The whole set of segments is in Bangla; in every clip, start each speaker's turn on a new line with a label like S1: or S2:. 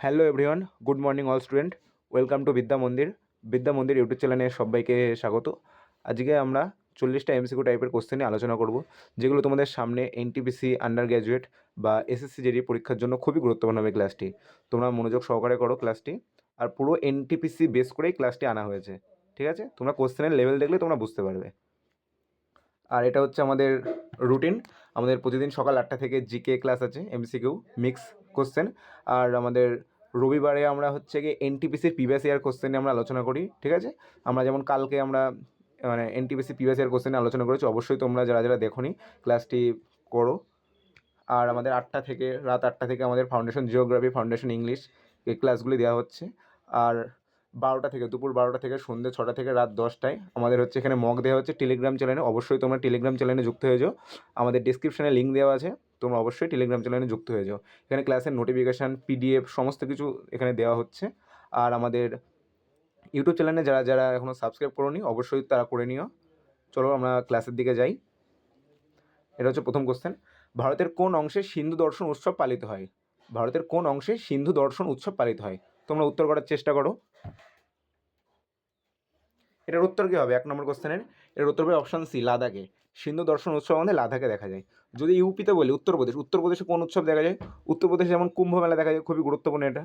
S1: Hello everyone, good morning all student. Welcome to বিদ্যা মন্দির ইউটিউব চ্যানেলে সবাইকে স্বাগত। আজকে আমরা 40টা এমসিকিউ টাইপের কোশ্চেন নিয়ে আলোচনা করব, যেগুলো তোমাদের সামনে এনটিপিসি আন্ডার গ্র্যাজুয়েট বা এসএসসি জেডি পরীক্ষার জন্য খুবই গুরুত্বপূর্ণ হবে ক্লাসটি। তোমরা মনোযোগ সহকারে করো ক্লাসটি, আর পুরো এনটিপিসি বেস করেই ক্লাসটি আনা হয়েছে। ঠিক আছে, তোমরা কোশ্চেনের লেভেল দেখলে তোমরা বুঝতে পারবে। আর এটা হচ্ছে আমাদের রুটিন। আমাদের প্রতিদিন সকাল 8টা থেকে জিকে ক্লাস আছে, এমসিকিউ মিক্স কোশ্চেন। আর আমাদের রবিবারে আমরা হচ্ছে গিয়ে এনটিপিসির প্রিভিয়াস ইয়ার কোশ্চেন নিয়ে আমরা আলোচনা করি। ঠিক আছে, আমরা যেমন কালকে আমরা মানে এনটিপিসি প্রিভিয়াস ইয়ার কোশ্চেন নিয়ে আলোচনা করেছি। অবশ্যই তোমরা যারা যারা দেখোনি ক্লাসটি করো। আর আমাদের রাত 8টা থেকে আমাদের ফাউন্ডেশন জিওগ্রাফি, ফাউন্ডেশন ইংলিশ এই ক্লাসগুলি দেওয়া হচ্ছে। আর দুপুর 12টা থেকে সন্ধ্যে 6টা থেকে রাত 10টায় আমাদের হচ্ছে এখানে মক দেওয়া হচ্ছে টেলিগ্রাম চ্যানেলে। অবশ্যই তোমরা টেলিগ্রাম চ্যানেলে যুক্ত হয়ে যাও। আমাদের ডিসক্রিপশানে লিঙ্ক দেওয়া আছে, তোমরা অবশ্যই টেলিগ্রাম চ্যানেলে যুক্ত হয়ে যাও। এখানে ক্লাসের নোটিফিকেশান, পিডিএফ সমস্ত কিছু এখানে দেওয়া হচ্ছে। আর আমাদের ইউটিউব চ্যানেলে যারা যারা এখনও সাবস্ক্রাইব করোনি অবশ্যই তারা করে নিও। চলো আমরা ক্লাসের দিকে যাই। এটা হচ্ছে প্রথম কোশ্চেন। ভারতের কোন অংশে সিন্ধু দর্শন উৎসব পালিত হয়? ভারতের কোন অংশে সিন্ধু দর্শন উৎসব পালিত হয়? তোমরা উত্তর করার চেষ্টা করো। এটার উত্তর কী হবে? 1 নম্বর কোশ্চেনের এর উত্তর হবে অপশান সি, লাদাখে। সিন্ধু দর্শন উৎসব আমাদের লাদাখে দেখা যায়। যদি ইউপিতে বলি উত্তরপ্রদেশে কোন উৎসব দেখা যায়? উত্তরপ্রদেশে যেমন কুম্ভ মেলা দেখা যায়, খুবই গুরুত্বপূর্ণ এটা।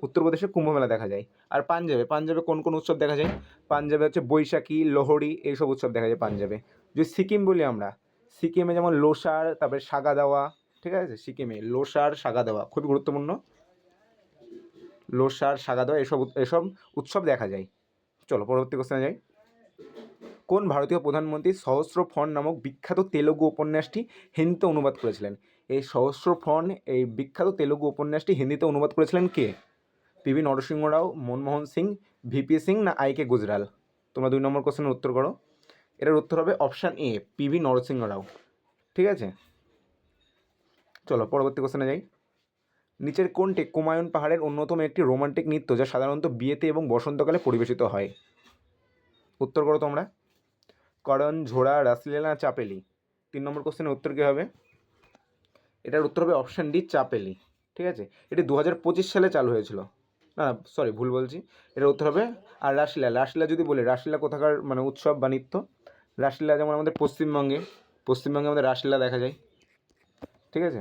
S1: উত্তরপ্রদেশে কুম্ভ মেলা দেখা যায়। আর পাঞ্জাবে কোন কোন উৎসব দেখা যায়? পাঞ্জাবে হচ্ছে বৈশাখী, লোহড়ি এইসব উৎসব দেখা যায় পাঞ্জাবে। যদি সিকিম বলি আমরা, সিকিমে যেমন লোসার, তারপরে সাগা দাওয়া। ঠিক আছে, সিকিমে লোসার, সাগা দাওয়া খুবই গুরুত্বপূর্ণ। লোসার, সাগা দাওয়া এসব উৎসব দেখা যায়। চলো পরবর্তী কোশ্চেনে যাই। কোন ভারতীয় প্রধানমন্ত্রী সহস্র ফণ নামক বিখ্যাত তেলুগু উপন্যাসটি হিন্দিতে অনুবাদ করেছিলেন? এই সহস্র ফণ, এই বিখ্যাত তেলুগু উপন্যাসটি হিন্দিতে অনুবাদ করেছিলেন কে? পিভি নরসিংহ রাও, মনমোহন সিং, ভিপি সিং না আইকে গুজরাল? তোমরা 2 নম্বর কোশ্চেনের উত্তর করো। এটার উত্তর হবে অপশান এ, পিভি নরসিংহ রাও। ঠিক আছে, চলো পরবর্তী কোশ্চেনে যাই। নিচের কোনটি কুমায়ুন পাহাড়ের অন্যতম একটি রোমান্টিক নৃত্য যা সাধারণত বিয়েতে এবং বসন্তকালে পরিবেশিত হয়? উত্তর করো তোমরা। করণ, ঝোড়া, রাসলীলা, চাপেলি? 3 নম্বর কোশ্চেনের উত্তর কী হবে? এটার উত্তর হবে অপশান ডি, চাপেলি। ঠিক আছে, এটি 2025 সালে চালু হয়েছিল। না সরি, ভুল বলছি। এটার উত্তর হবে আর রাসলীলা যদি বলি, রাসলীলা কোথাকার মানে উৎসব বা নৃত্য? রাসলীলা যেমন আমাদের পশ্চিমবঙ্গে আমাদের রাসলীলা দেখা যায়। ঠিক আছে,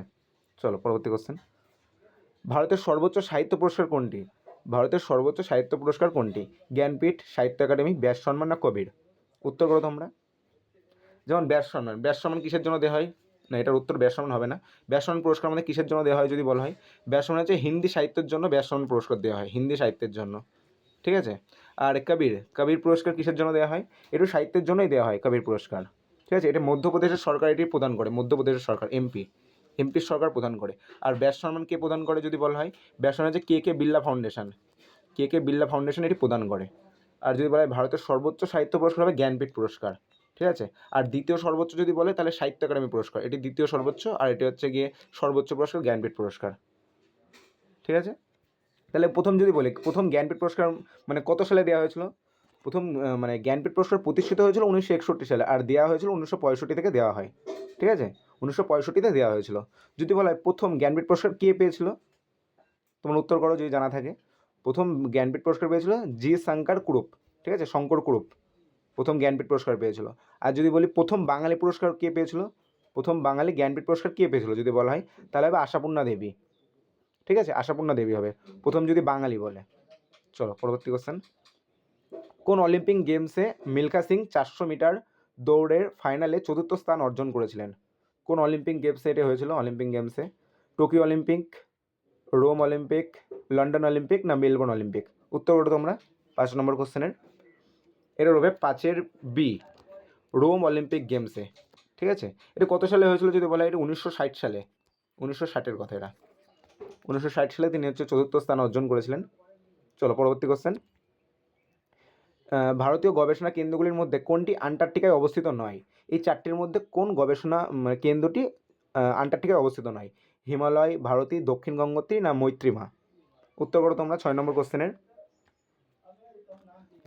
S1: চলো পরবর্তী কোশ্চেন। ভারতের সর্বোচ্চ সাহিত্য পুরস্কার কোনটি? ভারতের সর্বোচ্চ সাহিত্য পুরস্কার কোনটি? জ্ঞানপীঠ, সাহিত্য একাডেমি, ব্যাস সম্মান না কবির? উত্তর করো তোমরা। যেমন ব্যাস সম্মান কিসের জন্য দেওয়া হয়? না, এটার উত্তর ব্যাস সম্মান হবে না। ব্যাস সম্মান পুরস্কার আমাদের কিসের জন্য দেওয়া হয় যদি বলা হয়? ব্যাস সম্মান হচ্ছে হিন্দি সাহিত্যের জন্য ব্যাস সম্মান পুরস্কার দেওয়া হয়, হিন্দি সাহিত্যের জন্য। ঠিক আছে, আর কবির পুরস্কার কিসের জন্য দেওয়া হয়? এটু সাহিত্যের জন্যই দেওয়া হয় কবির পুরস্কার। ঠিক আছে, এটা মধ্যপ্রদেশের সরকার এটি প্রদান করে, মধ্যপ্রদেশের সরকার, এমপির সরকার প্রদান করে। আর ব্যাস সম্মান কে প্রদান করে যদি বলা হয়? ব্যাস সম্মান হচ্ছে কে বিড়লা ফাউন্ডেশন এটি প্রদান করে। আর যদি বলা হয় ভারতের সর্বোচ্চ সাহিত্য পুরস্কার হবে জ্ঞানপীঠ পুরস্কার। ঠিক আছে, আর দ্বিতীয় সর্বোচ্চ যদি বলে তাহলে সাহিত্য একাডেমি পুরস্কার, এটি দ্বিতীয় সর্বোচ্চ, আর এটি হচ্ছে গিয়ে সর্বোচ্চ পুরস্কার জ্ঞানপীঠ পুরস্কার। ঠিক আছে, তাহলে প্রথম যদি বলি, প্রথম জ্ঞানপীঠ পুরস্কার মানে কত সালে দেওয়া হয়েছিল? প্রথম মানে জ্ঞানপীঠ পুরস্কার প্রতিষ্ঠিত হয়েছিল 1961 সালে, আর দেওয়া হয়েছিল 1965 থেকে দেওয়া হয়। ঠিক আছে, 1965-তে দেওয়া হয়েছিল। যদি বলা হয় প্রথম জ্ঞানপীঠ পুরস্কার কে পেয়েছিল, তোমার উত্তর করো যদি জানা থাকে। প্রথম জ্ঞানপীঠ পুরস্কার পেয়েছিল জি শঙ্কর কুরুপ। ঠিক আছে, শঙ্কর কুরুপ প্রথম জ্ঞানপীঠ পুরস্কার পেয়েছিল। আর যদি বলি প্রথম বাঙালি পুরস্কার কে পেয়েছিল, প্রথম বাঙালি জ্ঞানপীঠ পুরস্কার কে পেয়েছিল যদি বলা হয়, তাহলে হবে আশাপূর্ণা দেবী। ঠিক আছে, আশাপূর্ণা দেবী হবে প্রথম যদি বাঙালি বলে। চলো পরবর্তী কোশ্চেন। কোন অলিম্পিক গেমসে মিলখা সিং 400 মিটার দৌড়ের ফাইনালে 4র্থ স্থান অর্জন করেছিলেন? কোন অলিম্পিক গেমসে এটা হয়েছিল? অলিম্পিক গেমসে Tokyo Olympic, Rome Olympic, London Olympic না মেলবোর্ন অলিম্পিক? উত্তর করো তোমরা 5 নম্বর কোশ্চেনের। এটা হবে 5-এর বি, রোম অলিম্পিক গেমসে। ঠিক আছে, এটা কত সালে হয়েছিল যদি বলা হয়? এটা 1960 সালে, 1960-এর কথা। এটা 1960 সালে তিনি হচ্ছে 4র্থ স্থান অর্জন করেছিলেন। চলো পরবর্তী কোশ্চেন। ভারতীয় গবেষণা কেন্দ্রগুলির মধ্যে কোনটি আন্টার্কটিকায় অবস্থিত নয়? এই 4টির মধ্যে কোন গবেষণা কেন্দ্রটি আন্টার্কটিকায় অবস্থিত নয়? হিমালয়, ভারতী, দক্ষিণ গঙ্গোত্রী না মৈত্রীমা? উত্তর করো তোমরা 6 নম্বর কোশ্চেনের।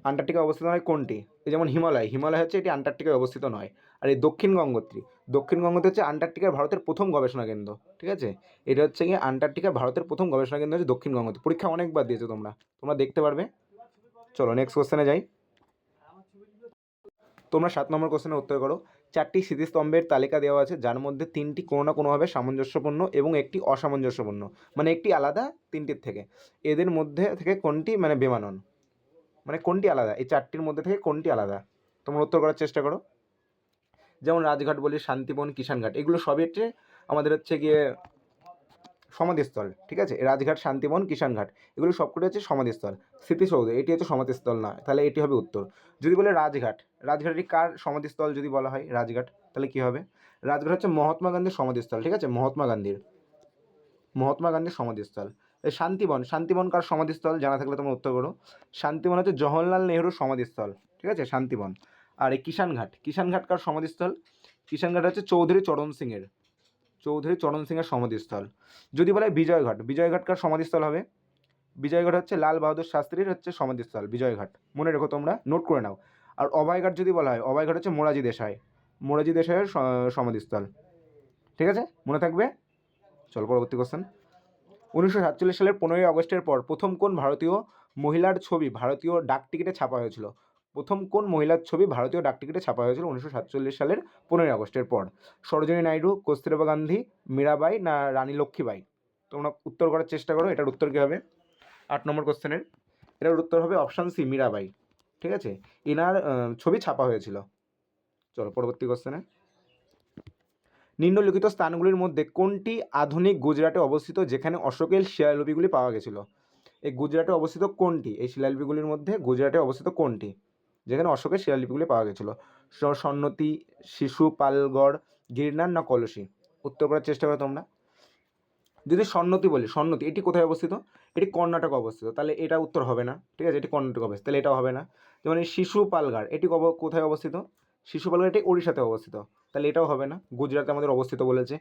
S1: আন্টার্কটিকায় অবস্থিত নয় কোনটি? এই যেমন হিমালয় হচ্ছে এটি আন্টার্কটিকায় অবস্থিত নয়। আর এই দক্ষিণ গঙ্গোত্রী হচ্ছে আন্টার্কটিকার ভারতের প্রথম গবেষণা কেন্দ্র, ঠিক আছে। এটা হচ্ছে গিয়ে আন্টার্কটিকার ভারতের প্রথম গবেষণা কেন্দ্র হচ্ছে দক্ষিণ গঙ্গোত্রী। পরীক্ষা অনেকবার দিয়েছো তোমরা দেখতে পারবে। চলো নেক্সট কোশ্চেনে যাই। তোমরা 7 নম্বর কোশ্চেনের উত্তর করো। 4টি স্মৃতিস্তম্ভের তালিকা দেওয়া আছে, যার মধ্যে 3টি কোনো না কোনোভাবে সামঞ্জস্যপূর্ণ এবং একটি অসামঞ্জস্যপূর্ণ, মানে একটি আলাদা 3টির থেকে। এদের মধ্যে থেকে কোনটি মানে বেমানন, মানে কোনটি আলাদা, এই 4টির মধ্যে থেকে কোনটি আলাদা? তোমরা উত্তর করার চেষ্টা করো। যেমন রাজঘাট বলি, শান্তিবন, কিষানঘাট, এগুলো সবই হচ্ছে আমাদের হচ্ছে গিয়ে সমাধিস্থল, ঠিক আছে। রাজঘাট, শান্তিবন, কিষানঘাট এগুলো সবকটি হচ্ছে সমাধিস্থল। স্মৃতিসৌধ এটি হচ্ছে সমাধিস্থল না, তাহলে এটি হবে উত্তর। যদি বলে রাজঘাটটি কার সমাধিস্থল যদি বলা হয় রাজঘাট, তাহলে কী হবে? রাজঘাট হচ্ছে মহাত্মা গান্ধীর সমাধিস্থল, ঠিক আছে, মহাত্মা গান্ধীর সমাধিস্থল। এই শান্তিবন কার সমাধিস্থল জানা থাকলে তোমরা উত্তর করো। শান্তিবন হচ্ছে জওহরলাল নেহরুর সমাধিস্থল, ঠিক আছে, শান্তিবন। আর এই কিষানঘাট কার সমাধিস্থল? কিষানঘাট হচ্ছে চৌধুরী চরণ সিংয়ের সমাধিস্থল। যদি বলে বিজয়ঘাট কার সমাধিস্থল হবে? বিজয়ঘাট হচ্ছে লাল বাহাদুর শাস্ত্রীর হচ্ছে সমাধিস্থল, বিজয়ঘাট, মনে রেখো, তোমরা নোট করে নাও। আর অভয়ঘাট যদি বলা হয়, অভয়ঘাট হচ্ছে মোরারজি দেশাইয়ের সমাধিস্থল, ঠিক আছে, মনে থাকবে। চল পরবর্তী কোশ্চেন। 1947 সালের 15ই আগস্টের পর প্রথম কোন ভারতীয় মহিলার ছবি ভারতীয় ডাকটিকিটে ছাপা হয়েছিল? প্রথম কোন মহিলার ছবি ভারতীয় ডাকটিকিটে ছাপা হয়েছিল 1947 সালের 15ই আগস্টের পর? সরোজিনী নাইডু, কস্তুরবা গান্ধী, মীরাবাই না রানী লক্ষ্মীবাই? তোমরা উত্তর করার চেষ্টা করো। এটার উত্তর কী হবে? 8 নম্বর কোশ্চেনের এটার উত্তর হবে অপশান সি, মীরাবাই, ঠিক আছে। এনার ছবি ছাপা হয়েছিল। চলো পরবর্তী কোশ্চেনে। নিম্নলিখিত স্থানগুলির মধ্যে কোনটি আধুনিক গুজরাটে অবস্থিত, যেখানে অশোকের শিলালিপিগুলি পাওয়া গেছিল? এই গুজরাটে অবস্থিত কোনটি, এই শিলালিপিগুলির মধ্যে গুজরাটে অবস্থিত কোনটি যেখানে অশোকের শিলালিপিগুলি পাওয়া গেছিল? সন্নতি, শিশুপালগড়, গিরনার না কলসি? উত্তর করার চেষ্টা করো তোমরা। যদি সন্নতি বলি, সন্নতি এটি কোথায় অবস্থিত? এটি কর্ণাটকে অবস্থিত, তাহলে এটা উত্তর হবে না, ঠিক আছে, এটি কর্ণাটকে অবস্থিত, তাহলে এটাও হবে না। যেমন এই শিশুপালগড় এটি কোথায় অবস্থিত? শিশুপালগড় এটি ওড়িশাতে অবস্থিত, তাহলে এটাও হবে না, গুজরাটে আমাদের অবস্থিত বলেছে।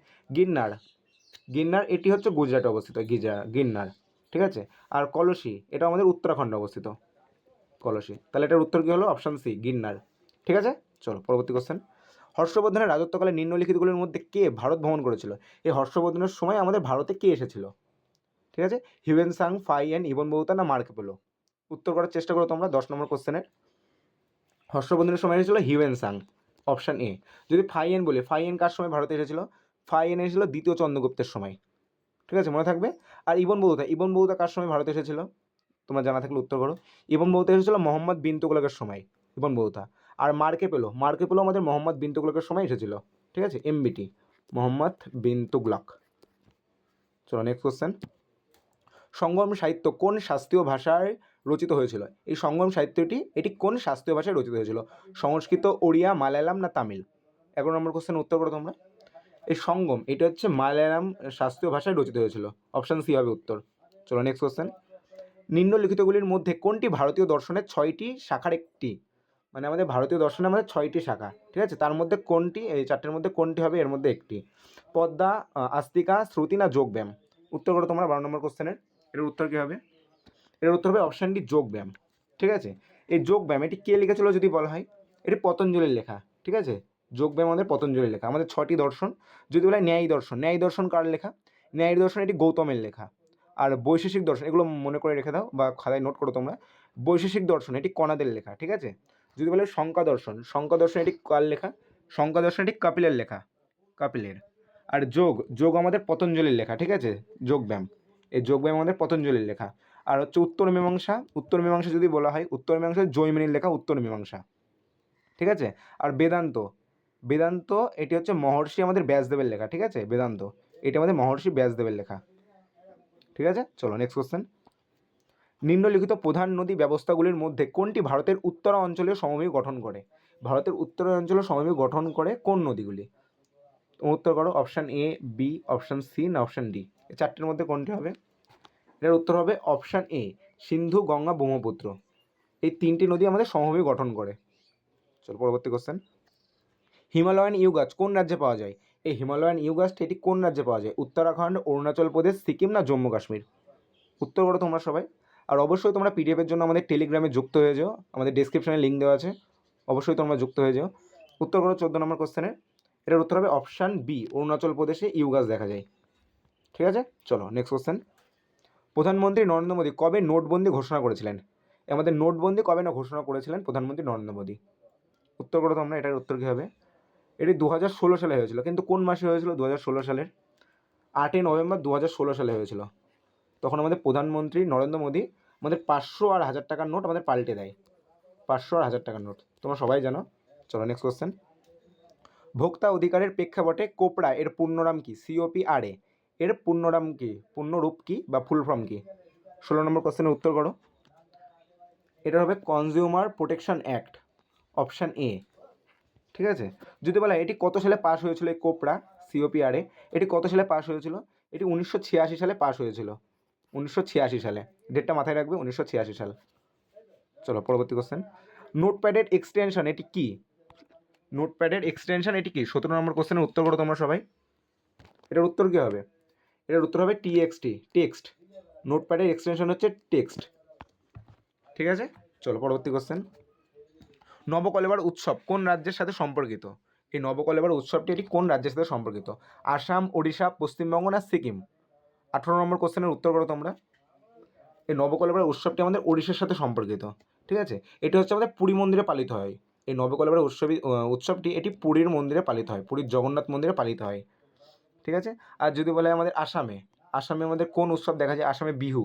S1: গিরনার এটি হচ্ছে গুজরাটে অবস্থিত, গিরনার, ঠিক আছে। আর কলসি এটা আমাদের উত্তরাখণ্ডে অবস্থিত, কলসি, তাহলে এটার উত্তর কী হলো? অপশান সি, গিরনার, ঠিক আছে। চলো পরবর্তী কোশ্চেন। হর্ষবর্ধনের রাজত্বকালে নিম্নলিখিতগুলির মধ্যে কে ভারত ভ্রমণ করেছিল? এই হর্ষবর্ধনের সময় আমাদের ভারতে কে এসেছিল? ঠিক আছে, হিউয়েন সাং, ফাইয়েন, ইবন বতুতা না মার্কো পোলো? উত্তর করার চেষ্টা করো তোমরা 10 নম্বর কোশ্চেনের। হর্ষবর্ধনের সময় এসেছিল হিউয়েন সাং, অপশান এ। যদি ফাইয়েন বলি, ফাইয়েন কার সময় ভারতে এসেছিল? ফাইয়েন এসেছিল দ্বিতীয় চন্দ্রগুপ্তের সময়, ঠিক আছে, মনে থাকবে। আর ইবন বতুতা কার সময় ভারতে এসেছিল? তোমরা জানা থাকলে উত্তর করো। ইবন বতুতা এসেছিল মোহাম্মদ বিন তুগলকের সময়, ইবন বতুতা। আর মার্কো পোলো আমাদের মোহাম্মদ বিন তুগলকের সময় এসেছিল, ঠিক আছে, এমবিটি, মোহাম্মদ বিন তুগলক। চলো নেক্সট কোশ্চেন। সঙ্গম সাহিত্য কোন শাস্ত্রীয় ভাষায় রচিত হয়েছিল? এই সঙ্গম সাহিত্যটি এটি কোন শাস্ত্রীয় ভাষায় রচিত হয়েছিল? সংস্কৃত, ওড়িয়া, মালায়ালাম না তামিল? 11 নম্বর কোশ্চেন উত্তর করো তোমরা। এই সঙ্গম এটা হচ্ছে মালায়ালাম শাস্ত্রীয় ভাষায় রচিত হয়েছিল, অপশান সি হবে উত্তর। চলো নেক্সট কোশ্চেন। নিম্নলিখিতগুলির মধ্যে কোনটি ভারতীয় দর্শনের 6টি শাখার একটি? মানে আমাদের ভারতীয় দর্শনে আমাদের 6টি শাখা, ঠিক আছে, তার মধ্যে কোনটি, এই 4টের মধ্যে কোনটি হবে এর মধ্যে একটি? পদ্মা, আস্তিকা, শ্রুতি না যোগব্যায়াম? উত্তর করো তোমরা 12 নম্বর কোশ্চেনের। এর উত্তর কী হবে? এর উত্তর হবে অপশান ডি, যোগব্যায়াম, ঠিক আছে। এই যোগব্যায়াম এটি কে লিখেছিল যদি বলা হয়? এটি পতঞ্জলির লেখা, ঠিক আছে, যোগব্যায়াম আমাদের পতঞ্জলির লেখা। আমাদের 6টি দর্শন যদি বলা হয় ন্যায় দর্শন কার লেখা? ন্যায় দর্শন এটি গৌতমের লেখা। আর বৈশেষিক দর্শন এগুলো মনে করে রেখে দাও বা খাতায় নোট করো তোমরা। বৈশেষিক দর্শন এটি কণাদের লেখা, ঠিক আছে। যদি বলে শঙ্কা দর্শন এটি কার লেখা? শঙ্কা দর্শন এটি কপিলের লেখা, কপিলের। আর যোগ আমাদের পতঞ্জলির লেখা, ঠিক আছে, যোগব্যায়াম, এই যোগব্যায়াম আমাদের পতঞ্জলির লেখা। আর হচ্ছে উত্তর মীমাংসা যদি বলা হয়, উত্তর মীমাংসা জৈমিনীর লেখা, উত্তর মীমাংসা, ঠিক আছে। আর বেদান্ত এটি হচ্ছে মহর্ষি আমাদের ব্যাসদেবের লেখা, ঠিক আছে, বেদান্ত এটি আমাদের মহর্ষি ব্যাসদেবের লেখা, ঠিক আছে। চলো নেক্সট কোশ্চেন। নিম্নলিখিত প্রধান নদী ব্যবস্থাগুলির মধ্যে কোনটি ভারতের উত্তরাঞ্চলীয় সমভূমি গঠন করে? ভারতের উত্তরাঞ্চলীয় সমভূমি গঠন করে কোন নদীগুলি? উত্তর করো। Option A, B, option C না অপশান ডি? এই 4টের মধ্যে কোনটি হবে? এর উত্তর হবে অপশান এ, সিন্ধু, গঙ্গা, ব্রহ্মপুত্র। এই 3টি নদী আমাদের সমভূমি গঠন করে। চল পরবর্তী কোশ্চেন। হিমালয়ান ইউ গাছ কোন রাজ্যে পাওয়া যায়? এই হিমালয়ান ইউ গাছটি এটি কোন রাজ্যে পাওয়া যায়? উত্তরাখণ্ড, অরুণাচল প্রদেশ, সিকিম না জম্মু কাশ্মীর? উত্তর করো তোমরা সবাই। আর অবশ্যই তোমরা পিডিএফের জন্য আমাদের টেলিগ্রামে যুক্ত হয়ে যাও, আমাদের ডেসক্রিপশনে লিঙ্ক দেওয়া আছে, অবশ্যই তোমরা যুক্ত হয়ে যাও। উত্তর করো 14 নম্বর কোশ্চেনের। এটার উত্তর হবে অপশান বি, অরুণাচল প্রদেশে ইউ গাছ দেখা যায়। ঠিক আছে, চলো নেক্সট কোশ্চেন। প্রধানমন্ত্রী নরেন্দ্র মোদী কবে নোটবন্দি ঘোষণা করেছিলেন? আমাদের নোটবন্দি কবে না ঘোষণা করেছিলেন প্রধানমন্ত্রী নরেন্দ্র মোদী? উত্তর করো তোমরা, এটার উত্তর কী হবে? এটি 2016 সালে হয়েছিল, কিন্তু কোন মাসে হয়েছিল? 2016 সালের 8ই নভেম্বর 2016 সালে হয়েছিল। তখন আমাদের প্রধানমন্ত্রী নরেন্দ্র মোদী আমাদের 500 আর 1000 টাকার নোট আমাদের পাল্টে দেয়। 500 আর 1000 টাকার নোট তোমরা সবাই জানো। চলো নেক্সট কোশ্চেন। ভোক্তা অধিকারের প্রেক্ষাপটে কোপড়া এর পূর্ণনাম কি? COPRA এর পূর্ণনাম কি, পূর্ণরূপ কি বা ফুল ফর্ম কি? 16 নম্বর কোশ্চেনের উত্তর করো। এটা হবে consumer protection act, option A. ঠিক আছে, যদি বলা এটি কত সালে পাস হয়েছিল, এই কোপড়া COPRA এটি কত সালে পাস হয়েছিল? এটি 1986 সালে পাস হয়েছিল। 1986 সালে, ডেটটা মাথায় রাখবে, 1986 সাল। চলো পরবর্তী কোশ্চেন। নোটপ্যাডের এক্সটেনশন এটি কি? নোটপ্যাডের এক্সটেনশন এটি কি? 17 নম্বর কোশ্চেনের উত্তর করো তোমরা সবাই। এটার উত্তর কী হবে? এটার উত্তর হবে TXT, টেক্সট। নোটপ্যাডের এক্সটেনশন হচ্ছে টেক্সট। ঠিক আছে, চলো পরবর্তী কোশ্চেন। নবকলেবর উৎসব কোন রাজ্যের সাথে সম্পর্কিত? এই নবকলেবর উৎসবটি এটি কোন রাজ্যের সাথে সম্পর্কিত? আসাম, ওড়িশা, পশ্চিমবঙ্গ না সিকিম? 18 নম্বর কোশ্চেনের উত্তর করো তোমরা। এই নবকলেবর উৎসবটি আমাদের ওড়িশার সাথে সম্পর্কিত। ঠিক আছে, এটি হচ্ছে আমাদের পুরী মন্দিরে পালিত হয়। এই নবকলেবর উৎসবটি এটি পুরীর মন্দিরে পালিত হয়, পুরীর জগন্নাথ মন্দিরে পালিত হয়। ঠিক আছে, আর যদি বলে আমাদের আসামে, আসামে আমাদের কোন উৎসব দেখা যায়? আসামে বিহু।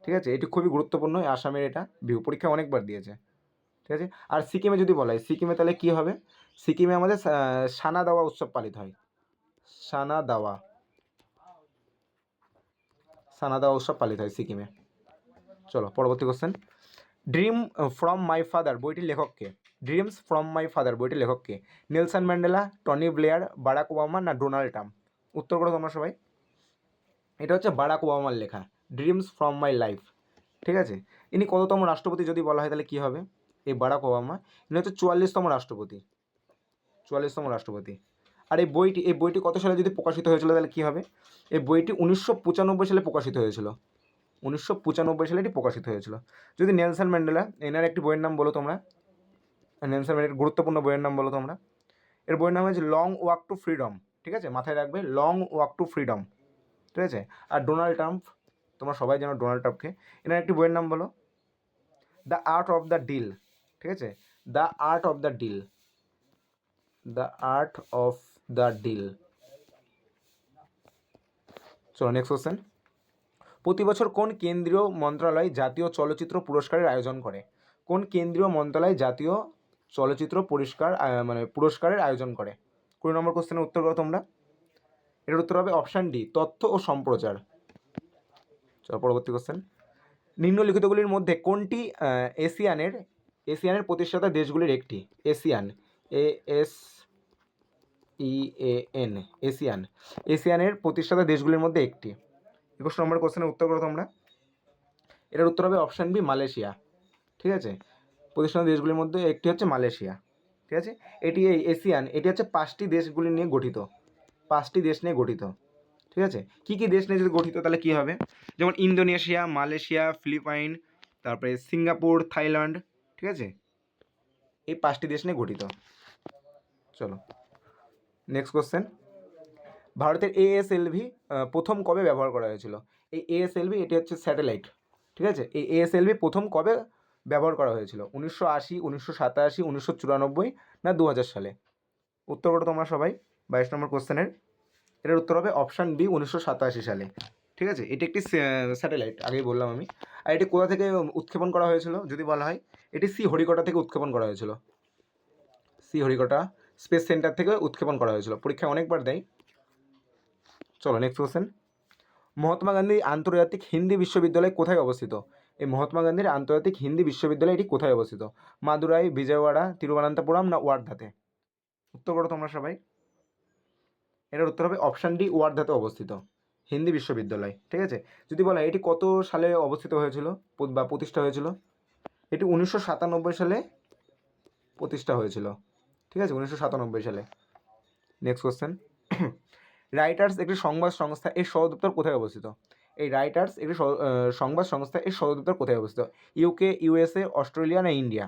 S1: ঠিক আছে, এটি খুবই গুরুত্বপূর্ণ, আসামের এটা বিহু, পরীক্ষা অনেকবার দিয়েছে। ঠিক আছে, আর সিকিমে যদি বলা হয়, সিকিমে তাহলে কী হবে? সিকিমে আমাদের সানা দাওয়া উৎসব পালিত হয়। সানা দাওয়া, সানা দাওয়া উৎসব পালিত হয় সিকিমে। চলো পরবর্তী question. Dream from my father বইটির লেখককে? ড্রিমস ফ্রম মাই ফাদার বইটির লেখককে? Nelson Mandela, Tony Blair, Barack Obama না ডোনাল্ড ট্রাম্প? উত্তর করো তোমরা সবাই। এটা হচ্ছে বারাক ওবামার লেখা, ড্রিমস ফ্রম মাই লাইফ। ঠিক আছে, ইনি কততম রাষ্ট্রপতি যদি বলা হয় তাহলে কী হবে? এই বারাক ওবামা ইনি হচ্ছে 44তম রাষ্ট্রপতি, 44তম রাষ্ট্রপতি। আর এই বইটি কত সালে যদি প্রকাশিত হয়েছিল তাহলে কী হবে? এই বইটি 1995 সালে প্রকাশিত হয়েছিল। 1995 সালে এটি প্রকাশিত হয়েছিল। যদি নেলসন ম্যান্ডেলা, এনার একটি বইয়ের নাম বলো তোমরা। নেলসন ম্যান্ডেলার গুরুত্বপূর্ণ বইয়ের নাম বলো তোমরা। এর বইয়ের নাম হচ্ছে লং ওয়াক টু ফ্রিডম। ঠিক আছে, মাথায় রাখবে, লং ওয়াক টু ফ্রিডম। ঠিক আছে, আর ডোনাল্ড ট্রাম্প, তোমরা সবাই জানো ডোনাল্ড ট্রাম্পকে, এনার একটি বইয়ের নাম বলো। The art of the deal. ঠিক আছে, the art of the deal, the art of the deal. চলো নেক্সট কোশ্চেন। প্রতি বছর কোন কেন্দ্রীয় মন্ত্রণালয় জাতীয় চলচ্চিত্র পুরস্কারের আয়োজন করে? কোন কেন্দ্রীয় মন্ত্রণালয় জাতীয় চলচ্চিত্র পুরস্কারের আয়োজন করে? 20 নম্বর কোশ্চেনের উত্তর করো তোমরা। এটার উত্তর হবে অপশান ডি, তথ্য ও সম্প্রচার। চলো পরবর্তী কোশ্চেন। নিম্নলিখিতগুলির মধ্যে কোনটি এশিয়ানের প্রতিষ্ঠাতা দেশগুলির একটি? এশিয়ান, ASEAN, এশিয়ানের প্রতিষ্ঠাতা দেশগুলির মধ্যে একটি। 21 নম্বর কোশ্চেনের উত্তর করো তোমরা। এটার উত্তর হবে অপশান বি, মালয়েশিয়া। ঠিক আছে, প্রতিষ্ঠাতা দেশগুলির মধ্যে একটি হচ্ছে মালয়েশিয়া। ঠিক আছে, এটি হচ্ছে 5টি দেশগুলি নিয়ে গঠিত, 5টি দেশ নিয়ে গঠিত। ঠিক আছে, কী কী দেশ নিয়ে যদি গঠিত তাহলে কী হবে? যেমন ইন্দোনেশিয়া, মালয়েশিয়া, ফিলিপাইন, তারপরে সিঙ্গাপুর, থাইল্যান্ড। ঠিক আছে, এই 5টি দেশ নিয়ে গঠিত। চলো নেক্সট কোশ্চেন। ভারতের ASLV প্রথম কবে ব্যবহার করা হয়েছিল? এই ASLV এটি হচ্ছে স্যাটেলাইট। ঠিক আছে, এই ASLV প্রথম কবে ব্যবহার করা হয়েছিল? 1980, 1987, 1994 না 2000 সালে? উত্তর করো তোমরা সবাই 22 নম্বর কোশ্চেনের। এটার উত্তর হবে অপশান বি, 1987 সালে। ঠিক আছে, এটি একটি স্যাটেলাইট, আগেই বললাম আমি। আর এটি কোথা থেকে উৎক্ষেপণ করা হয়েছিল যদি বলা হয়? এটি শ্রীহরিকোটা থেকে উৎক্ষেপণ করা হয়েছিল। শ্রীহরিকোটা স্পেস সেন্টার থেকে উৎক্ষেপণ করা হয়েছিল, পরীক্ষায় অনেকবার দেয়। চলো নেক্সট কোশ্চেন। মহাত্মা গান্ধী আন্তর্জাতিক হিন্দি বিশ্ববিদ্যালয় কোথায় অবস্থিত? এই মহাত্মা গান্ধীর আন্তর্জাতিক হিন্দি বিশ্ববিদ্যালয় এটি কোথায় অবস্থিত? মাদুরাই, বিজয়ওয়াড়া, তিরুবনন্তপুরম না ওয়ার্ধাতে? উত্তর করো তোমরা সবাই। এটার উত্তর হবে অপশান ডি, ওয়ার্ধাতে অবস্থিত হিন্দি বিশ্ববিদ্যালয়। ঠিক আছে, যদি বলা এটি কত সালে অবস্থিত হয়েছিল বা প্রতিষ্ঠা হয়েছিল? এটি 1997 সালে প্রতিষ্ঠা হয়েছিল। ঠিক আছে, 1997 সালে। Next question. রাইটার্স একটি সংবাদ সংস্থা, এর সদর দপ্তর কোথায় অবস্থিত? এই রাইটার্স একটি সংবাদ সংস্থা, এর সদর দপ্তর কোথায় অবস্থিত? UK, USA, অস্ট্রেলিয়া না ইন্ডিয়া?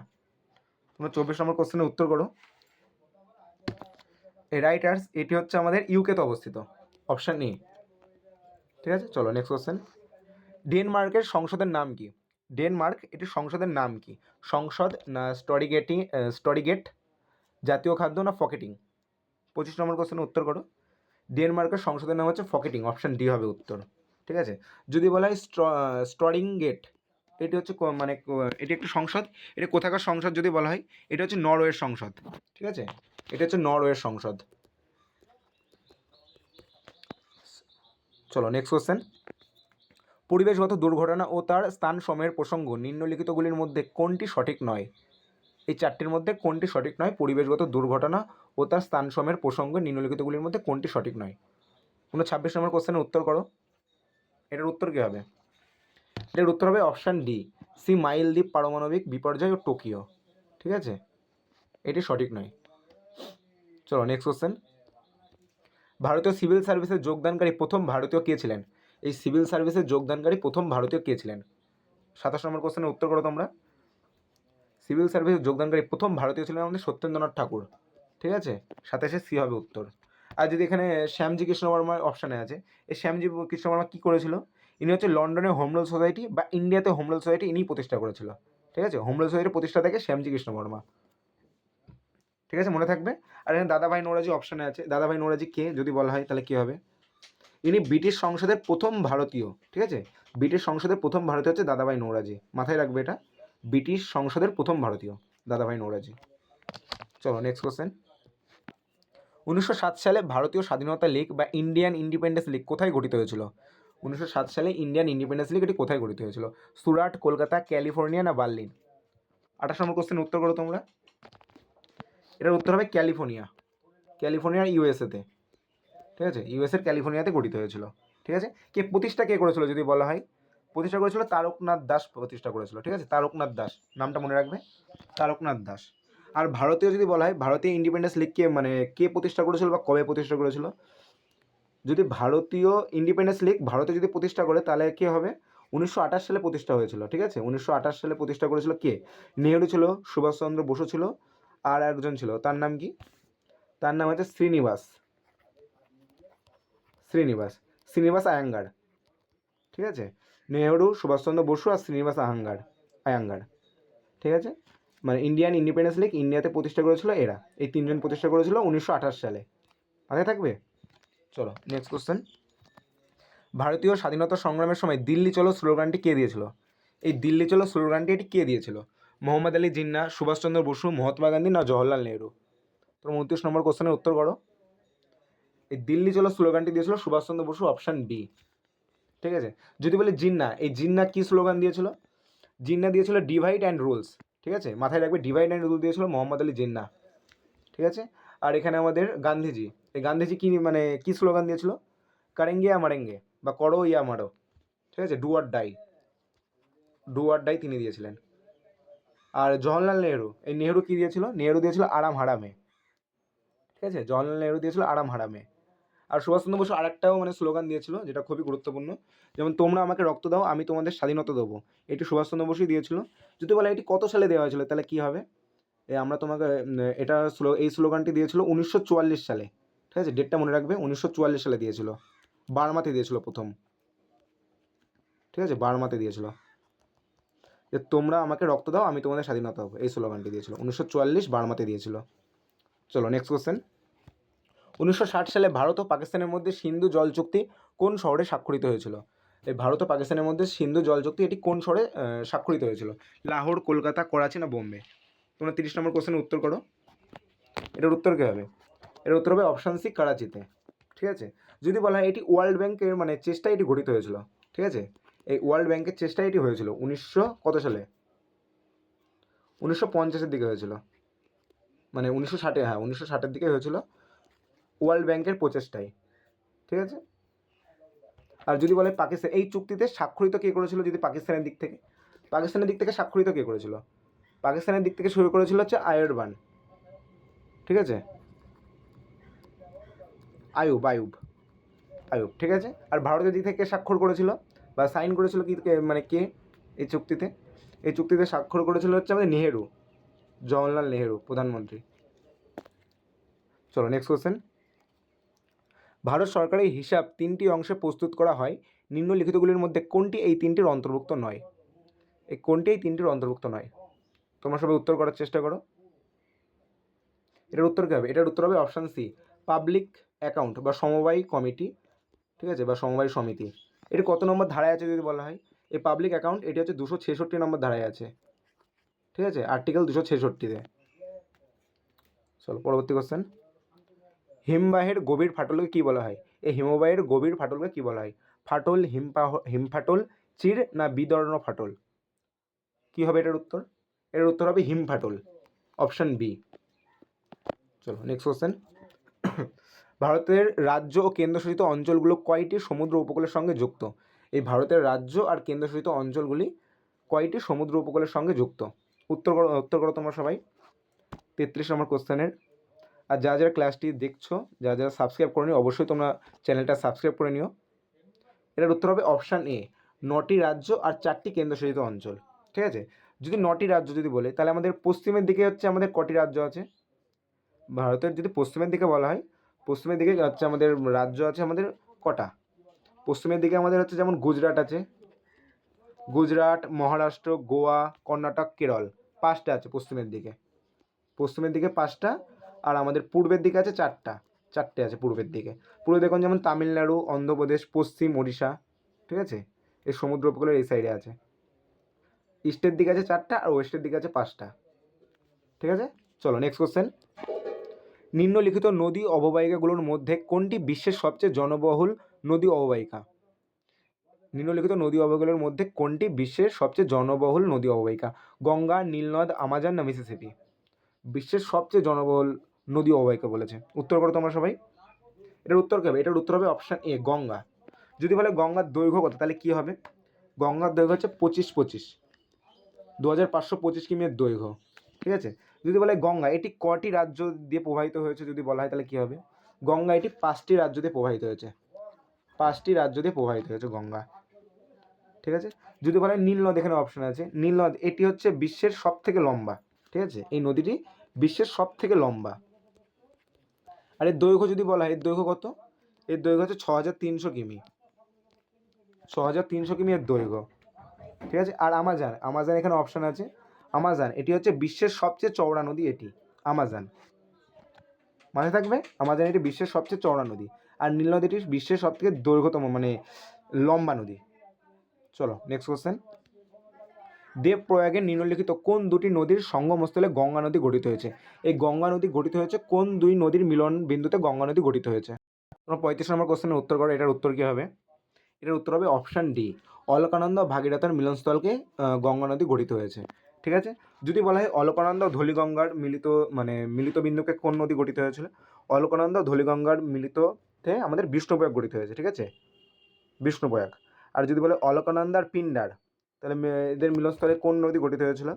S1: তোমরা 24 নম্বর কোশ্চেনের উত্তর করো। রাইটার্স এটি হচ্ছে আমাদের ইউকেতে অবস্থিত, অপশান এ। ঠিক আছে, চলো নেক্সট কোশ্চেন। ডেনমার্কের সংসদের নাম কি? ডেনমার্ক এটির সংসদের নাম কি? সংসদ না স্টরিগেট, জাতীয় খাদ্য না ফকেটিং? 25 নম্বর কোশ্চেনের উত্তর করো। ডেনমার্কের সংসদের নাম হচ্ছে ফকেটিং, অপশান ডি হবে উত্তর। ঠিক আছে, যদি বলা হয় স্টরিংগেট, এটি হচ্ছে এটি একটি সংসদ, এটি কোথাকার সংসদ যদি বলা হয়, এটা হচ্ছে নরওয়ের সংসদ। ঠিক আছে, এটা হচ্ছে নরওয়ের সংসদ। চলো নেক্সট কোশ্চেন। পরিবেশগত দুর্ঘটনা ও তার স্থান সময়ের প্রসঙ্গ নিম্নলিখিতগুলির মধ্যে কোনটি সঠিক নয়? এই চারটির মধ্যে কোনটি সঠিক নয়? পরিবেশগত দুর্ঘটনা ও তার স্থান সময়ের প্রসঙ্গ নিম্নলিখিতগুলির মধ্যে কোনটি সঠিক নয়? 26 নম্বর কোশ্চেনের উত্তর করো। এটার উত্তর কী হবে? এটার উত্তর হবে অপশান ডি, সি মাইলদ্বীপ পারমাণবিক বিপর্যয় ও টোকিও। ঠিক আছে, এটি সঠিক নয়। চলো নেক্সট কোশ্চেন। ভারতীয় সিভিল সার্ভিসে যোগদানকারী প্রথম ভারতীয় কে ছিলেন? এই সিভিল সার্ভিসে যোগদানকারী প্রথম ভারতীয় কে ছিলেন? 27 নম্বর কোশ্চেনের উত্তর করো তোমরা। সিভিল সার্ভিসে যোগদানকারী প্রথম ভারতীয় ছিলেন আমাদের সত্যেন্দ্রনাথ ঠাকুর। ঠিক আছে, 27 সি হবে উত্তর। আর যদি এখানে শ্যামজি কৃষ্ণ বর্মার অপশানে আছে, এই শ্যামজি কৃষ্ণ বর্মা কী করেছিল? ইনি হচ্ছে লন্ডনে হোম রুল সোসাইটি বা ইন্ডিয়াতে হোম রুল সোসাইটি ইনি প্রতিষ্ঠা করেছিল। ঠিক আছে, হোম রুল সোসাইটির প্রতিষ্ঠা থেকে শ্যামজি কৃষ্ণ বর্মা। ঠিক আছে, মনে থাকবে। আর এখানে দাদাভাই নৌরাজি অপশানে আছে, দাদাভাই নৌরাজি কে যদি বলা হয় তাহলে কী হবে? ইনি ব্রিটিশ সংসদের প্রথম ভারতীয়। ঠিক আছে, ব্রিটিশ সংসদের প্রথম ভারতীয় হচ্ছে দাদাভাই নৌরাজি, মাথায় রাখবে এটা, ব্রিটিশ সংসদের প্রথম ভারতীয় দাদাভাই নৌরাজি। চলো নেক্সট কোশ্চেন। 1907 সালে ভারতীয় স্বাধীনতা লীগ বা ইন্ডিয়ান ইন্ডিপেন্ডেন্স লীগ কোথায় গঠিত হয়েছিল? 1907 সালে ইন্ডিয়ান ইন্ডিপেন্ডেন্স লীগ এটি কোথায় গঠিত হয়েছিল? সুরাট, কলকাতা, ক্যালিফোর্নিয়া না বার্লিন? 28 নম্বর কোশ্চেন উত্তর করো তোমরা। এটার উত্তর হবে ক্যালিফোর্নিয়া, ক্যালিফোর্নিয়ার ইউএসএতে। ঠিক আছে, ইউএসএর ক্যালিফোর্নিয়াতে গঠিত হয়েছিল। ঠিক আছে, কে করেছিল যদি বলা হয়? প্রতিষ্ঠা করেছিল তারকনাথ দাস প্রতিষ্ঠা করেছিল। ঠিক আছে, তারকনাথ দাস, নামটা মনে রাখবে, তারকনাথ দাস। আর ভারতীয় যদি বলা হয়, ভারতীয় ইন্ডিপেন্ডেন্স লীগ কে প্রতিষ্ঠা করেছিল বা কবে প্রতিষ্ঠা করেছিল? যদি ভারতীয় ইন্ডিপেন্ডেন্স লীগ ভারতে যদি প্রতিষ্ঠা করে তাহলে কে হবে? 1928 সালে প্রতিষ্ঠা হয়েছিল। ঠিক আছে, 1928 সালে প্রতিষ্ঠা করেছিল কে? নেহেরু ছিল, সুভাষচন্দ্র বসু ছিল, আর একজন ছিল, তার নাম কি? তার নাম হচ্ছে শ্রীনিবাস আয়াঙ্গার। ঠিক আছে, নেহেরু, সুভাষচন্দ্র বসু আর শ্রীনিবাস আয়াঙ্গার। ঠিক আছে, ইন্ডিয়ান ইন্ডিপেন্ডেন্স লীগ ইন্ডিয়াতে প্রতিষ্ঠা করেছিল এরা, এই তিনজন প্রতিষ্ঠা করেছিল 1928 সালে। মাথায় থাকবে। চলো নেক্সট কোশ্চেন। ভারতীয় স্বাধীনতা সংগ্রামের সময় দিল্লি চলো স্লোগানটি কে দিয়েছিল? এই দিল্লি চলো স্লোগানটি এটি কে দিয়েছিল? মোহাম্মদ আলী জিন্নাহ, সুভাষচন্দ্র বসু, মহাত্মা গান্ধী না জওহরলাল নেহরু? তোমরা 29 নম্বর কোশ্চেনের উত্তর করো। এই দিল্লি চলো স্লোগানটি দিয়েছিল সুভাষচন্দ্র বসু, অপশান বি। ঠিক আছে, যদি বলে জিন্নাহ, এই জিন্নাহ কী স্লোগান দিয়েছিল? জিন্নাহ দিয়েছিল ডিভাইড অ্যান্ড রুলস। ঠিক আছে, মাথায় রাখবে, ডিভাইড অ্যান্ড রুল দিয়েছিল মোহাম্মদ আলী জিন্নাহ। ঠিক আছে, আর এখানে আমাদের গান্ধীজি, এই গান্ধীজি কী স্লোগান দিয়েছিল? কারেঙ্গে ইয়া মারেঙ্গে, বা করো ইয়া মারো। ঠিক আছে, ডু অর ডাই তিনি দিয়েছিলেন। আর জওহরলাল নেহরু, এই নেহরু কী দিয়েছিল? নেহরু দিয়েছিল আরাম হারামে। ঠিক আছে, জওহরলাল নেহরু দিয়েছিল আরাম হারামে। আর সুভাষচন্দ্র বসু আরেকটাও স্লোগান দিয়েছিল যেটা খুবই গুরুত্বপূর্ণ, যেমন তোমরা আমাকে রক্ত দাও আমি তোমাদের স্বাধীনতা দেবো, এটি সুভাষচন্দ্র বসুই দিয়েছিল। যদি বলে এটি কত সালে দেওয়া হয়েছিল তাহলে কী হবে? আমরা তোমাকে এই স্লোগানটি দিয়েছিল 1944 সালে। ঠিক আছে, ডেটটা মনে রাখবে, 1944 সালে দিয়েছিল, বার্মাতে দিয়েছিল প্রথম। ঠিক আছে, বার্মাতে দিয়েছিল, যে তোমরা আমাকে রক্ত দাও আমি তোমাদের স্বাধীনতা দেবো, এই স্লোগানটি দিয়েছিল 1944, বার্মাতে দিয়েছিল। চলো নেক্সট কোশ্চেন। 1960 সালে ভারত ও পাকিস্তানের মধ্যে সিন্ধু জল চুক্তি কোন শহরে স্বাক্ষরিত হয়েছিল? এই ভারত ও পাকিস্তানের মধ্যে সিন্ধু জল চুক্তি এটি কোন শহরে স্বাক্ষরিত হয়েছিল? লাহোর, কলকাতা, করাচি না বোম্বে? তোমরা 30 নম্বর কোশ্চেনের উত্তর করো। এটার উত্তর কী হবে? এটার উত্তর হবে অপশান সি, করাচিতে। ঠিক আছে, যদি বলা হয় এটি ওয়ার্ল্ড ব্যাংকের চেষ্টায় এটি গঠিত হয়েছিল। ঠিক আছে, এই ওয়ার্ল্ড ব্যাংকের চেষ্টায় এটি হয়েছিল 1900 সালে? 1950-এর দিকে হয়েছিল, 1960, হ্যাঁ 1960-এর দিকে হয়েছিল ওয়ার্ল্ড ব্যাংকের প্রচেষ্টায়। ঠিক আছে, আর যদি বলে পাকিস্তান, এই চুক্তিতে স্বাক্ষরিত কে করেছিল? যদি পাকিস্তানের দিক থেকে স্বাক্ষরিত কে করেছিল? পাকিস্তানের দিক থেকে শুরু করেছিল হচ্ছে আয়ুর্বান। ঠিক আছে, আয়ুব। ঠিক আছে, আর ভারতের দিক থেকে স্বাক্ষর করেছিল বা সাইন করেছিল কে এই চুক্তিতে স্বাক্ষর করেছিল হচ্ছে আমাদের নেহেরু, জওহরলাল নেহেরু, প্রধানমন্ত্রী। চলো নেক্সট কোশ্চেন। ভারত সরকারের হিসাব 3টি অংশে প্রস্তুত করা হয়, নিম্নলিখিতগুলির মধ্যে কোনটি এই 3টির অন্তর্ভুক্ত নয়? কোনটি এই 3টির অন্তর্ভুক্ত নয়? তোমরা সবাই উত্তর করার চেষ্টা করো। এটার উত্তর কী হবে? এটার উত্তর হবে অপশান সি, পাবলিক অ্যাকাউন্ট বা সমবায় কমিটি, ঠিক আছে, বা সমবায় সমিতি। এটি কত নম্বর ধারায় আছে যদি বলা হয়? এই পাবলিক অ্যাকাউন্ট এটি হচ্ছে 266 নম্বর ধারায় আছে, ঠিক আছে, আর্টিকেল 266-তে। চলো পরবর্তী কোশ্চেন। হিমবাহের গভীর ফাটলকে কী বলা হয়? এই হিমবাহের গভীর ফাটলকে কী বলা হয়? ফাটল, হিমফাটল, চির না বিদর্ণ ফাটল? কী হবে এটার উত্তর? এটার উত্তর হবে হিমফাটল, অপশান বি। চলো নেক্সট কোশ্চেন। ভারতের রাজ্য ও কেন্দ্রশাসিত অঞ্চলগুলো কয়টি সমুদ্র উপকূলের সঙ্গে যুক্ত? এই ভারতের রাজ্য আর কেন্দ্রশাসিত অঞ্চলগুলি কয়টি সমুদ্র উপকূলের সঙ্গে যুক্ত? উত্তর করো তোমরা সবাই 33 নম্বর কোশ্চেনের। আর যারা যারা ক্লাসটি দেখছো, যারা যারা সাবস্ক্রাইব করে নিও, অবশ্যই তোমরা চ্যানেলটা সাবস্ক্রাইব করে নিও। এটার উত্তর হবে অপশান এ, 9টি রাজ্য আর 4টি কেন্দ্রশাসিত অঞ্চল, ঠিক আছে। যদি 9টি রাজ্য যদি বলে, তাহলে আমাদের পশ্চিমের দিকে হচ্ছে আমাদের কটি রাজ্য আছে? ভারতের যদি পশ্চিমের দিকে বলা হয়, পশ্চিমের দিকে হচ্ছে আমাদের রাজ্য আছে আমাদের কটা? পশ্চিমের দিকে আমাদের হচ্ছে যেমন গুজরাট আছে, গুজরাট, মহারাষ্ট্র, গোয়া, কর্ণাটক, কেরল, 5টা আছে পশ্চিমের দিকে। পশ্চিমের দিকে 5টা, আর আমাদের পূর্বের দিকে আছে 4টে আছে পূর্বের দিকে। পূর্বে দেখুন যেমন তামিলনাড়ু, অন্ধ্রপ্রদেশ, পশ্চিম ওড়িশা, ঠিক আছে, এই সমুদ্র উপকূলের এই সাইডে আছে। ইস্টের দিকে আছে 4টা, আর ওয়েস্টের দিকে আছে 5টা, ঠিক আছে। চলো নেক্সট কোশ্চেন। নিম্নলিখিত নদী অববাহিকাগুলোর মধ্যে কোনটি বিশ্বের সবচেয়ে জনবহুল নদী অববাহিকা? নিম্নলিখিত নদী অববাহিকাগুলোর মধ্যে কোনটি বিশ্বের সবচেয়ে জনবহুল নদী অববাহিকা? গঙ্গা, নীলনদ, আমাজন না মিসিসিপি? বিশ্বের সবচেয়ে জনবহুল নদী অববাহিকা বলেছে। উত্তর করো তোমরা সবাই। এটার উত্তর কী হবে? এটার উত্তর হবে অপশান এ, গঙ্গা। যদি বলে গঙ্গার দৈর্ঘ্য কত, তাহলে কী হবে? গঙ্গার দৈর্ঘ্য হচ্ছে 2525 কিমির দৈর্ঘ্য, ঠিক আছে। যদি বলে গঙ্গা এটি কটি রাজ্য দিয়ে প্রবাহিত হয়েছে যদি বলা হয়, তাহলে কী হবে? গঙ্গা এটি 5টি রাজ্য দিয়ে প্রবাহিত হয়েছে, 5টি রাজ্য দিয়ে প্রবাহিত হয়েছে গঙ্গা, ঠিক আছে। যদি বলে নীলনদ, এখানে অপশান আছে নীলনদ, এটি হচ্ছে বিশ্বের সব থেকে লম্বা, ঠিক আছে, এই নদীটি বিশ্বের সব থেকে লম্বা। আর এর দৈর্ঘ্য যদি বলা হয়, এর দৈর্ঘ্য কত? এর দৈর্ঘ্য হচ্ছে 6300 কিমি, 6300 কিমি এর দৈর্ঘ্য, ঠিক আছে। আর আমাজন এখানে অপশান আছে, আমাজন এটি হচ্ছে বিশ্বের সবচেয়ে চওড়া নদী, এটি আমাজন, মাথায় থাকবে, আমাজন এটি বিশ্বের সবচেয়ে চওড়া নদী। আর নীল নদীটি বিশ্বের সবথেকে দৈর্ঘ্যতম মানে লম্বা নদী। চলো নেক্সট কোশ্চেন। দেবপ্রয়াগের নিম্নলিখিত কোন দুটি নদীর সঙ্গমস্থলে গঙ্গা নদী গঠিত হয়েছে? এই গঙ্গা নদী গঠিত হয়েছে কোন দুই নদীর মিলন বিন্দুতে গঙ্গা নদী গঠিত হয়েছে? তোমরা 35 নম্বর কোশ্চেনের উত্তর করো। এটার উত্তর কী হবে? এটার উত্তর হবে অপশান ডি, অলকানন্দা ও ভাগীরথীর মিলনস্থলকে গঙ্গা নদী গঠিত হয়েছে, ঠিক আছে। যদি বলা হয় অলকানন্দা ও ধলিগঙ্গার মিলিত বিন্দুকে কোন নদী গঠিত হয়েছিল? অলকানন্দা ও ধলিগঙ্গার মিলিততে আমাদের বিষ্ণুপ্রয়াগ গঠিত হয়েছে, ঠিক আছে, বিষ্ণুপ্রয়াগ। আর যদি বলে অলকানন্দা আর পিন্ডার, তাহলে এদের মিলনস্থলে কোন নদী গঠিত হয়েছিল?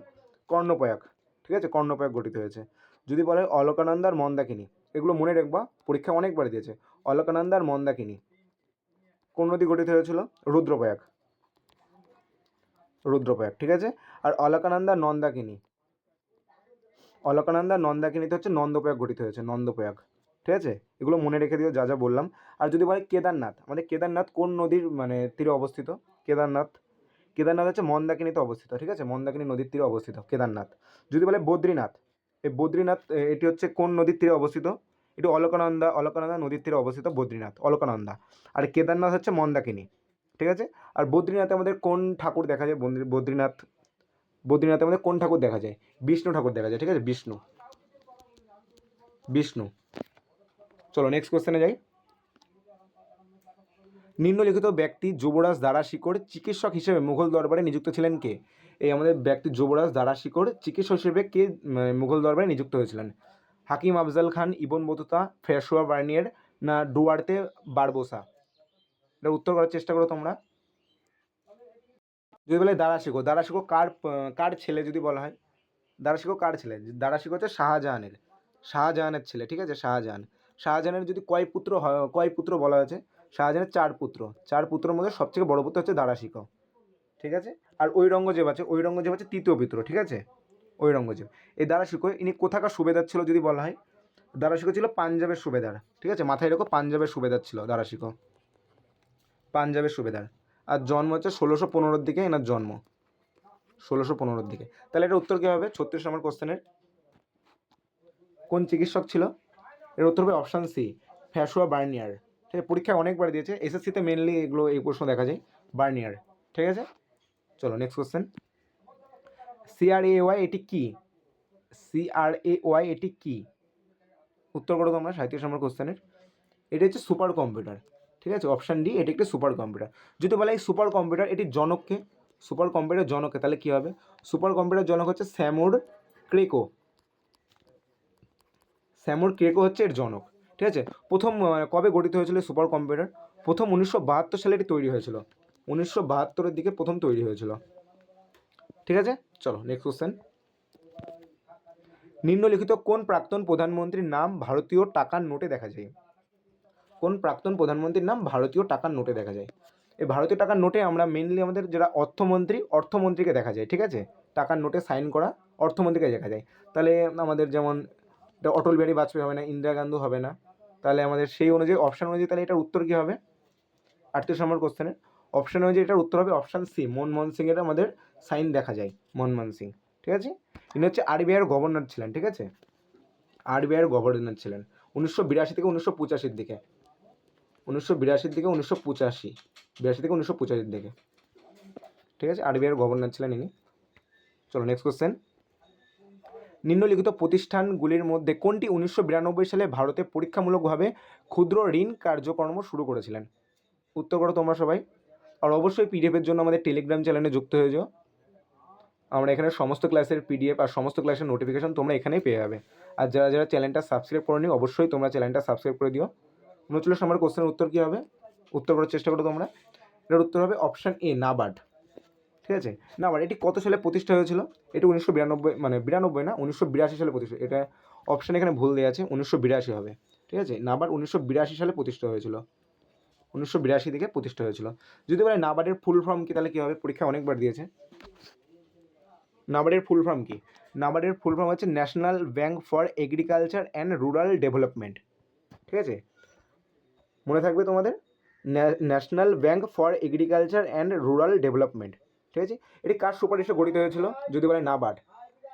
S1: কর্ণপ্রয়াগ, ঠিক আছে, কর্ণপ্রয়াগ গঠিত হয়েছে। যদি বলে অলকানন্দা আর মন্দাকিনী, এগুলো মনে রাখবা, পরীক্ষা অনেকবার দিয়েছে। অলকানন্দা আর মন্দাকিনী কোন নদী গঠিত হয়েছিল? রুদ্রপ্রয়াগ, ঠিক আছে। আর অলকানন্দা নন্দাকিনীতে হচ্ছে নন্দপ্রয়াগ গঠিত হয়েছে, নন্দপ্রয়াগ, ঠিক আছে। এগুলো মনে রেখে দিও যা যা বললাম। আর যদি বলে কেদারনাথ, আমাদের কেদারনাথ কোন নদীর তীরে অবস্থিত? কেদারনাথ হচ্ছে মন্দাকিনীতে অবস্থিত, ঠিক আছে, মন্দাকিনী নদীর তীরে অবস্থিত কেদারনাথ। যদি বলে বদ্রীনাথ, এই বদ্রীনাথ এটি হচ্ছে কোন নদীর তীরে অবস্থিত? এটি অলকানন্দা নদীর তীরে অবস্থিত বদ্রীনাথ, অলকানন্দা। আর কেদারনাথ হচ্ছে মন্দাকিনী, ঠিক আছে। আর বদ্রীনাথে আমাদের কোন ঠাকুর দেখা যায়? বদ্রীনাথে আমাদের কোন ঠাকুর দেখা যায়? বিষ্ণু ঠাকুর দেখা যায়, ঠিক আছে, বিষ্ণু। চলো নেক্সট কোশ্চেনে যাই। নিম্নলিখিত ব্যক্তি যুবরাজ দারাশিকোর চিকিৎসক হিসেবে মুঘল দরবারে নিযুক্ত ছিলেন কে? এই আমাদের ব্যক্তি যুবরাজ দারাশিকোর চিকিৎসক হিসেবে কে মুঘল দরবারে নিযুক্ত হয়েছিলেন? হাকিম আফজাল খান, ইবন বতুতা, ফ্রেশোয়া বার্নিয়ার না ডুয়ার্তে বারবোসা? এটা উত্তর করার চেষ্টা করো তোমরা। যদি বলে দারাশিকো কার ছেলে যদি বলা হয়? দারাশিকো কার ছেলে? দারাশিকো হচ্ছে শাহজাহানের ছেলে, ঠিক আছে, শাহজাহানের যদি কয় পুত্র বলা হয়েছে? শাহজাহানের 4 পুত্র, 4 পুত্রের মধ্যে সবথেকে বড় পুত্র হচ্ছে দারাশিকো, ঠিক আছে। আর ঔরঙ্গজেব হচ্ছে তৃতীয় পুত্র, ঠিক আছে, ঔরঙ্গজেব। এই দারাশিকো ইনি কোথাকার সুবেদার ছিল যদি বলা হয়? দারা শিকো ছিল পাঞ্জাবের সুবেদার, ঠিক আছে, মাথায় রেখো, পাঞ্জাবের সুবেদার ছিল দারা শিকো, পাঞ্জাবের সুবেদার। আর জন্ম হচ্ছে 1615 দিকে এনার জন্ম, 1615 দিকে। তাহলে এটা উত্তর কী হবে 36 নম্বর কোশ্চেনের? কোন চিকিৎসক ছিল? এর উত্তর হবে অপশান সি, ফ্যাসোয়া বার্নিয়ার। ঠিক আছে, পরীক্ষায় অনেকবার দিয়েছে, এসএসসিতে মেনলি এগুলো এই প্রশ্ন দেখা যায়, বার্নিয়ার। ঠিক আছে, চলো নেক্সট কোশ্চেন। CRAOY এটি কি? CRAOY এটি কি? উত্তর করো তোমরা 37 নম্বর কোশ্চেনের। এটা হচ্ছে সুপার কম্পিউটার। ঠিক আছে, অপশান ডি, এটি একটি সুপার কম্পিউটার। যদি বলে এই সুপার কম্পিউটার এটির জনককে, সুপার কম্পিউটার জনককে, তাহলে কী হবে? সুপার কম্পিউটার জনক হচ্ছে স্যামুর ক্রেকো। স্যামুর ক্রেকো হচ্ছে এর জনক। ঠিক আছে, প্রথম কবে গঠিত হয়েছিল সুপার কম্পিউটার? প্রথম 1972 সালে এটি তৈরি হয়েছিল, 1972-এর দিকে প্রথম তৈরি হয়েছিল। ঠিক আছে, চলো নেক্সট কোশ্চেন। নিম্নলিখিত কোন প্রাক্তন প্রধানমন্ত্রীর নাম ভারতীয় টাকার নোটে দেখা যায়? কোন প্রাক্তন প্রধানমন্ত্রীর নাম ভারতীয় টাকার নোটে দেখা যায়? এই ভারতীয় টাকার নোটে আমরা মেনলি আমাদের যারা অর্থমন্ত্রীকে দেখা যায়। ঠিক আছে, টাকার নোটে সাইন করা অর্থমন্ত্রীকে দেখা যায়। তাহলে আমাদের যেমন অটল বিহারী বাজপেয়ী হবে না, ইন্দিরা গান্ধী হবে না, তাহলে আমাদের সেই অনুযায়ী অপশান অনুযায়ী তাহলে এটার উত্তর কী হবে? 38 নম্বর কোশ্চেনের অপশান অনুযায়ী এটার উত্তর হবে অপশান সি, মনমোহন সিংয়ের আমাদের সাইন দেখা যায়, মনমোহন সিং। ঠিক আছে, ইনি হচ্ছে RBIয়ের গভর্নর ছিলেন। ঠিক আছে, RBIয়ের গভর্নর ছিলেন 1982 থেকে 1985 দিকে, 1982 থেকে 1985, 82 থেকে 1985 দিকে। ঠিক আছে, RBIয়ের গভর্নর ছিলেন ইনি। চলো নেক্সট কোশ্চেন। নিম্নলিখিত প্রতিষ্ঠানগুলির মধ্যে কোনটি 1992 সালে ভারতে পরীক্ষামূলকভাবে ক্ষুদ্র ঋণ কার্যক্রম শুরু করেছিলেন? উত্তর করো তোমরা সবাই। আর অবশ্যই পিডিএফের জন্য আমাদের টেলিগ্রাম চ্যানেলে যুক্ত হয়ে যাও। আমরা এখানে সমস্ত ক্লাসের পিডিএফ আর সমস্ত ক্লাসের নোটিফিকেশন তোমরা এখানেই পেয়ে যাবে। আর যারা যারা চ্যানেলটা সাবস্ক্রাইব করে নিও অবশ্যই তোমরা চ্যানেলটা সাবস্ক্রাইব করে দিও। 39 নম্বর কোশ্চেনের উত্তর কী হবে? উত্তর করার চেষ্টা করো তোমরা। এটার উত্তর হবে অপশান এ, নাবার্ড। ঠিক আছে, নাবার্ড এটি কত সালে প্রতিষ্ঠা হয়েছিল? এটি 1992, মানে 92 না, 1982 সালে প্রতিষ্ঠা। এটা অপশান এখানে ভুল দেওয়া আছে, 1982 হবে। ঠিক আছে, নাবার্ড 1982 সালে প্রতিষ্ঠা হয়েছিল, 1982 থেকে প্রতিষ্ঠা হয়েছিল। যদি বলে নাবার্ডের ফুল ফর্ম কী, তাহলে কী হবে? পরীক্ষা অনেকবার দিয়েছে। নাবার্ডের ফুল ফর্ম কী? নাবার্ডের ফুল ফর্ম হচ্ছে national bank for agriculture and rural development. ঠিক আছে, মনে থাকবে তোমাদের, national bank for agriculture and rural development. ঠিক আছে, এটি কার সুপারিশে গঠিত হয়েছিল? যদি বলে নাবার্ড,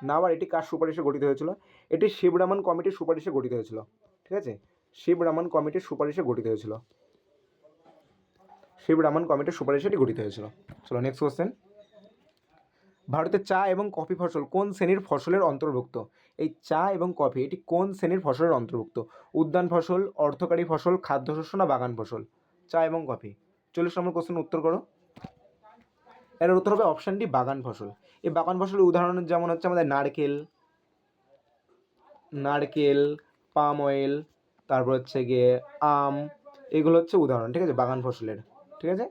S1: নাবার্ড এটি কার সুপারিশে গঠিত হয়েছিল? এটি শিবরামন কমিটির সুপারিশে গঠিত হয়েছিল। ঠিক আছে, শিবরামন কমিটির সুপারিশে গঠিত হয়েছিল, শিবরামন কমিটির সুপারিশে এটি গঠিত হয়েছিল। চলো নেক্সট কোশ্চেন। ভারতের চা এবং কফি ফসল কোন শ্রেণীর ফসলের অন্তর্ভুক্ত? এই চা এবং কফি এটি কোন শ্রেণীর ফসলের অন্তর্ভুক্ত? উদ্যান ফসল, অর্থকারী ফসল, খাদ্যশস্য না বাগান ফসল? চা এবং কফি। 40 নম্বর কোশ্চেন উত্তর করো। এর উত্তর হবে অপশান ডি, বাগান ফসল। এই বাগান ফসলের উদাহরণ যেমন হচ্ছে আমাদের নারকেল, পাম অয়েল, তারপর হচ্ছে গিয়ে আম, এগুলো হচ্ছে উদাহরণ। ঠিক আছে, বাগান ফসলের। ঠিক আছে,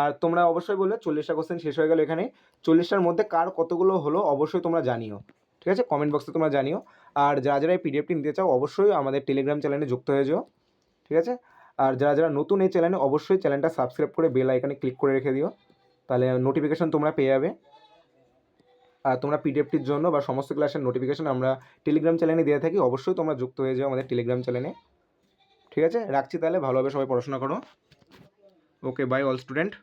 S1: আর তোমরা অবশ্যই বলবে 40টা কোশ্চেন শেষ হয়ে গেল এখানে। 40টার মধ্যে কার কতগুলো হলো অবশ্যই তোমরা জানিও। ঠিক আছে, কমেন্ট বক্সে তোমরা জানিও। আর যারা যারা এই পিডিএফটি নিতে চাও অবশ্যই আমাদের টেলিগ্রাম চ্যানেলে যুক্ত হয়ে যাও। ঠিক আছে, আর যারা যারা নতুন এই চ্যানেলে অবশ্যই চ্যানেলটা সাবস্ক্রাইব করে বেল আইকনে ক্লিক করে রেখে দিও, তাহলে নোটিফিকেশন তোমরা পেয়ে যাবে। আর তোমরা পিডিএফটির জন্য বা সমস্ত ক্লাসের নোটিফিকেশন আমরা টেলিগ্রাম চ্যানেলে দিয়ে থাকি, অবশ্যই তোমরা যুক্ত হয়ে যাও আমাদের টেলিগ্রাম চ্যানেলে। ঠিক আছে, রাখছি তাহলে, ভালোভাবে সবাই পড়াশোনা করো। ওকে, বাই অল স্টুডেন্ট।